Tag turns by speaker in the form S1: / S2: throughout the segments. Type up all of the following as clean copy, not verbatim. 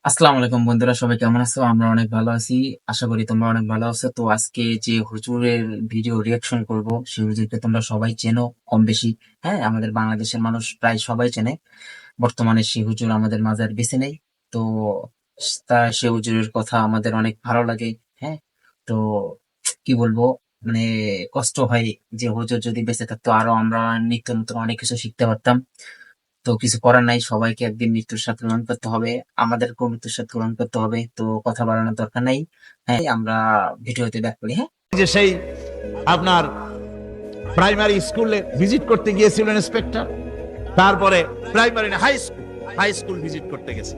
S1: আসসালামু আলাইকুম বন্ধুরা, সবাই কেমন আছো? আমরা অনেক ভালো আছি। আশা করি তোমরা অনেক ভালো আছো। তো আজকে যে হুজুরের ভিডিও রিয়াকশন করব, সেই হুজুরকে তোমরা সবাই চেনো কম বেশি। হ্যাঁ, আমাদের বাংলাদেশের মানুষ প্রায় সবাই চেনে। বর্তমানে সেই হুজুর আমাদের মাঝে আর বেঁচে নেই। তো সে হুজুরের কথা আমাদের অনেক ভালো লাগে। হ্যাঁ, তো কি বলবো, মানে কষ্ট হয় যে হুজুর যদি বেঁচে থাকতো আরো আমরা নিত্য নতুন অনেক কিছু শিখতে পারতাম। তো কিছু করার নাই, সবাইকে একদিন মৃত্যুর সাথে গ্রহণ করতে হবে। আমাদেরকেও মৃত্যুর সাথে গ্রহণ করতে হবে। তো কথা বাড়ানোর দরকার নাই। হ্যাঁ, আমরা ভিডিওতে ব্যাক করি। হ্যাঁ,
S2: যে সেই আপনার প্রাইমারি স্কুলে ভিজিট করতে গিয়েছিলেন ইন্সপেক্টর, তারপরে প্রাইমারি না হাই স্কুল ভিজিট করতে গেছে।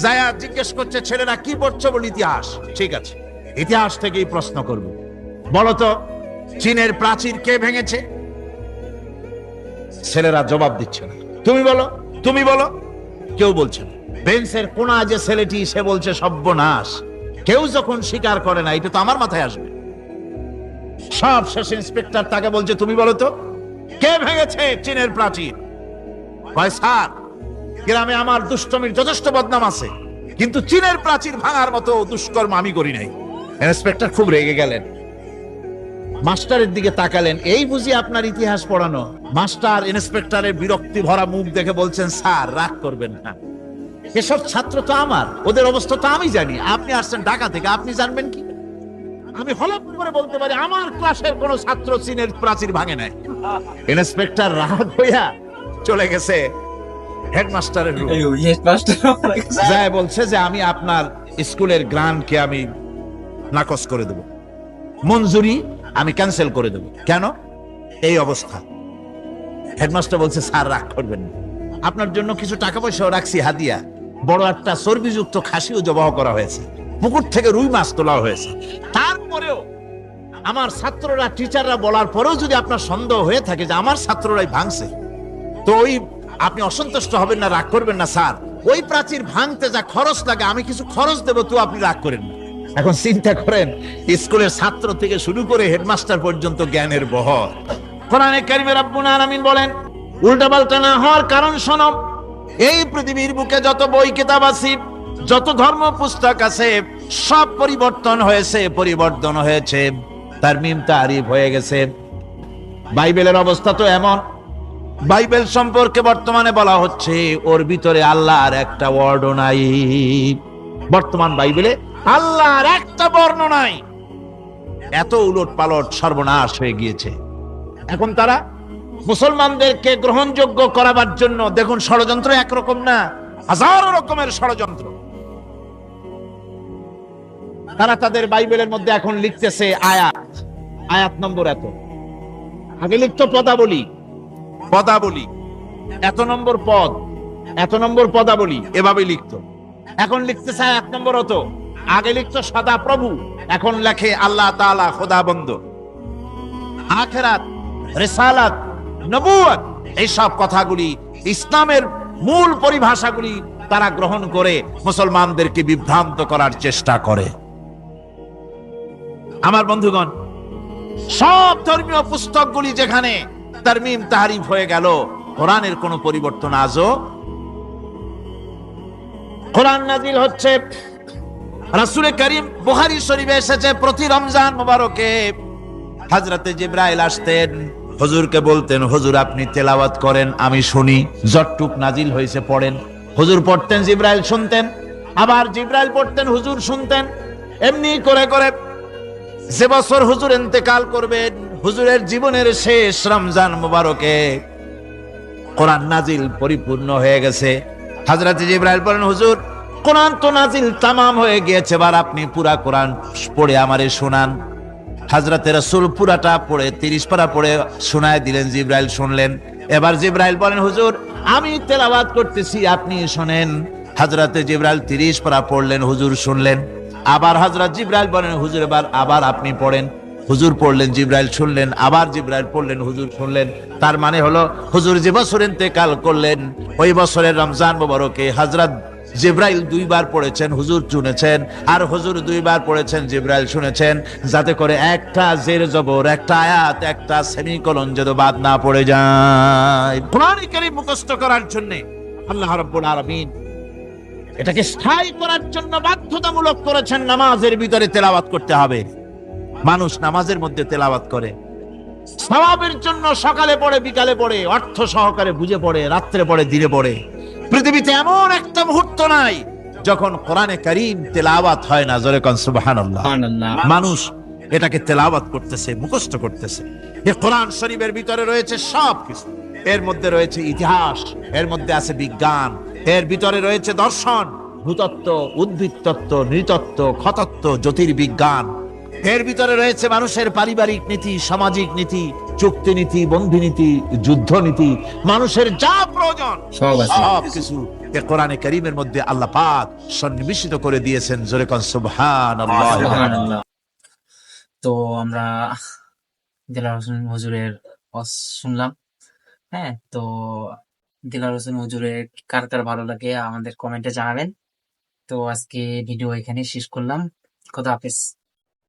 S2: যায়া জিজ্ঞেস করছে ছেলেরা কি পড়ছো, বল ইতিহাস। ঠিক আছে, ইতিহাস থেকেই প্রশ্ন করব, বলতো চীনের প্রাচীর কে ভেঙেছে? ছেলেরা জবাব দিচ্ছে না। তুমি বলো, তুমি বলো। কেউ বলছে না। বেঞ্চের কোনা যে ছেলেটি, সে বলছে সর্বনাশ, কেউ যখন স্বীকার করে না, এটা তো আমার মাথায় আসবে। সব শেষ ইন্সপেক্টর তাকে বলছে তুমি বলো তো কে ভেঙেছে চীনের প্রাচীর? কয় স্যার, গ্রামে আমার দুষ্টমির যথেষ্ট বদনাম আছে, কিন্তু চীনের প্রাচীর ভাঙার মতো দুষ্কর্ম আমি করি নাই। ইন্সপেক্টর খুব রেগে গেলেন, মাস্টারের দিকে তাকালেন। এই বুঝি আপনার ইতিহাস পড়ানো? মাস্টার ইন্সপেক্টরের বিরক্তি ভরা মুখ দেখে বলছেন, স্যার রাগ করবেন না, এসব ছাত্র তো আমার, ওদের অবস্থা তো আমি জানি। আপনি আসছেন ঢাকা থেকে, আপনি জানবেন কি? আমি হলপ করে বলতে পারি আমার ক্লাসের কোন ছাত্র চীনের প্রাচীর ভাঙে নাই। ইন্সপেক্টর রাগ হইয়া চলে গেছে হেডমাস্টারের রুমে। যায় বলছে যে আমি আপনার স্কুলের গ্রান্টকে আমি নাকচ করে দেব, মঞ্জুরি আমি ক্যান্সেল করে দেব। কেন? এই অবস্থা। হেডমাস্টার বলছে, স্যার রাগ করবেন না, আপনার জন্য কিছু টাকা পয়সাও রাখছি হাদিয়া। বড় একটা চর্বিযুক্ত খাসিও জবাহ করা হয়েছে, পুকুর থেকে রুই মাছ তোলা হয়েছে। তারপরেও আমার ছাত্ররা, টিচাররা বলার পরেও যদি আপনার সন্দেহ হয়ে থাকে যে আমার ছাত্ররাই ভাঙছে, তো ওই আপনি অসন্তুষ্ট হবেন না, রাগ করবেন না। স্যার, ওই প্রাচীর ভাঙতে যা খরচ লাগে আমি কিছু খরচ দেবো, তো আপনি রাগ করেন না। এখন চিন্তা করেন, স্কুলের ছাত্র থেকে শুরু করে হেডমাস্টার পর্যন্ত জ্ঞানের বহর। কোরআনে কারিমে রব্বুল আলামিন বলেন, উল্টাপাল্টা না হওয়ার কারণ শোনো। এই পৃথিবীর বুকে যত বই কিতাব আছে, যত ধর্ম পুস্তক আছে, সব পরিবর্তন হয়েছে, তারমিম তারিফ হয়ে গেছে। বাইবেলের অবস্থা তো এমন, বাইবেল সম্পর্কে বর্তমানে বলা হচ্ছে ওর ভিতরে আল্লাহর একটা ওয়ার্ড নাই। বর্তমান বাইবেলে আল্লাহর একটা বর্ণ নাই। এত উলট পালট সর্বনাশ হয়ে গিয়েছে। এখন তারা মুসলমানদেরকে গ্রহণযোগ্য করাবার জন্য, দেখুন ষড়যন্ত্র একরকম না, হাজারো রকমের ষড়যন্ত্র। তারা তাদের বাইবেলের মধ্যে এখন লিখতেছে আয়াত নম্বর এত, আগে লিখতো পদাবলী, এত নম্বর পদ, এত নম্বর পদাবলী, এভাবে লিখতো। এখন লিখতেছে আয়াত নম্বর অত, আগে লিখতো সদা প্রভু, এখন লেখে আল্লাহ তাআলা খোদাবন্দ। আখিরাত, রিসালাত, নবুয়ত, এইসব কথাগুলি, ইসলামের মূল পরিভাষাগুলি তারা গ্রহণ করে মুসলমানদেরকে বিভ্রান্ত করার চেষ্টা করে। আমার বন্ধুগণ, সব ধর্মীয় পুস্তকগুলি যেখানে তারমিম তারিফ হয়ে গেল, কোরআনের কোনো পরিবর্তন আজও। কোরআন নাজিল হচ্ছে, রাসূল করিম বুখারী শরীফে এসেছে, প্রতি রমজান মোবারকে হযরতে জিবরাইল আসতেন, হুজুরকে বলতেন, হুজুর আপনি তেলাওয়াত করেন, আমি শুনি, যতটুক নাজিল হয়েছে পড়েন। হুজুর পড়তেন, জিবরাইল শুনতেন, আবার জিবরাইল পড়তেন, হুজুর শুনতেন। এমনি করে করে যে বছর হুজুর ইন্তেকাল করবেন, হুজুরের জীবনের শেষ রমজান মোবারকে কোরআন নাজিল পরিপূর্ণ হয়ে গেছে। হযরত জিবরাইল বলেন, হুজুর কোরআন তো নাজিল তামাম হয়ে গিয়েছে, এবার আপনি পুরা কোরআন পড়ে আমারে শোনান। হযরত রাসূল পুরাটা পড়ে 30 পারা পড়ে শোনায় দিলেন, জিবরাইল শুনলেন। এবার জিবরাইল বলেন, হুজুর আমি তেলাওয়াত করতেছি, আপনি শুনেন। হযরত জিবরাইল 30 পারা পড়লেন, হুজুর শুনলেন। আবার হযরত জিবরাইল বলেন, হুজুর আবার আপনি পড়েন। হুজুর পড়লেন, জিবরাইল শুনলেন, আবার জিবরাইল পড়লেন, হুজুর শুনলেন। তার মানে হলো, হুজুর যে বছর ইন্তেকাল করলেন, ওই বছরের রমজান মোবারকে হযরত জিবরাইল 2 বার পড়েছেন, হুজুর শুনেছেন, আর হুজুর 2 বার পড়েছেন, জিবরাইল শুনেছেন, যাতে করে একটা জের জবর, একটা আয়াত, একটা সেমিকোলন যেন বাদ না পড়ে যায়। কোরআন কারীম মুখস্থ করার জন্য আল্লাহ রাব্বুল আলামিন এটাকে স্থায়ী করার জন্য বাধ্যতামূলক করেছেন, নামাজের ভিতরে তেলাওয়াত করতে হবে। মানুষ নামাজের মধ্যে তেলাওয়াত করে, সওয়াবের জন্য সকালে পড়ে, বিকালে পড়ে, অর্থ সহকারে বুঝে পড়ে, রাত্রে পড়ে, দিনে পড়ে। পৃথিবীতে এমন একটা মুহূর্ত নাই যখন কোরআনে কারীম তেলাওয়াত হয় না। জোরে কোন সুবহানাল্লাহ।
S1: সুবহানাল্লাহ।
S2: মানুষ এটাকে তেলাওয়াত করতেছে, মুখস্থ করতেছে। এই কোরআন শরীফের ভিতরে রয়েছে সবকিছু। এর মধ্যে রয়েছে ইতিহাস, এর মধ্যে আছে বিজ্ঞান, এর ভিতরে রয়েছে দর্শন, ভূতত্ত্ব, উদ্ভিদ তত্ত্ব, নৃতত্ত্ব, খতত্ত্ব, জ্যোতির্বিজ্ঞান। এর ভিতরে রয়েছে মানুষের পারিবারিক নীতি, সামাজিক নীতি, চুক্তি নীতি, বন্ধি নীতি, যুদ্ধ নীতি, মানুষের যা প্রয়োজন
S1: সব আছে।
S2: সবকিছু এই কোরআনে কারীমের মধ্যে আল্লাহ পাক সন্নিবেশিত করে দিয়েছেন। জোরে কোন সুবহানাল্লাহ।
S1: সুবহানাল্লাহ। তো আমরা দিলার হোসেন হুজুরের শুনলাম। হ্যাঁ, তো দিলার হোসেন হুজুরের কার কার ভালো লাগে আমাদের কমেন্টে জানাবেন। তো আজকে ভিডিও এখানে শেষ করলাম। খোদা হাফেজ।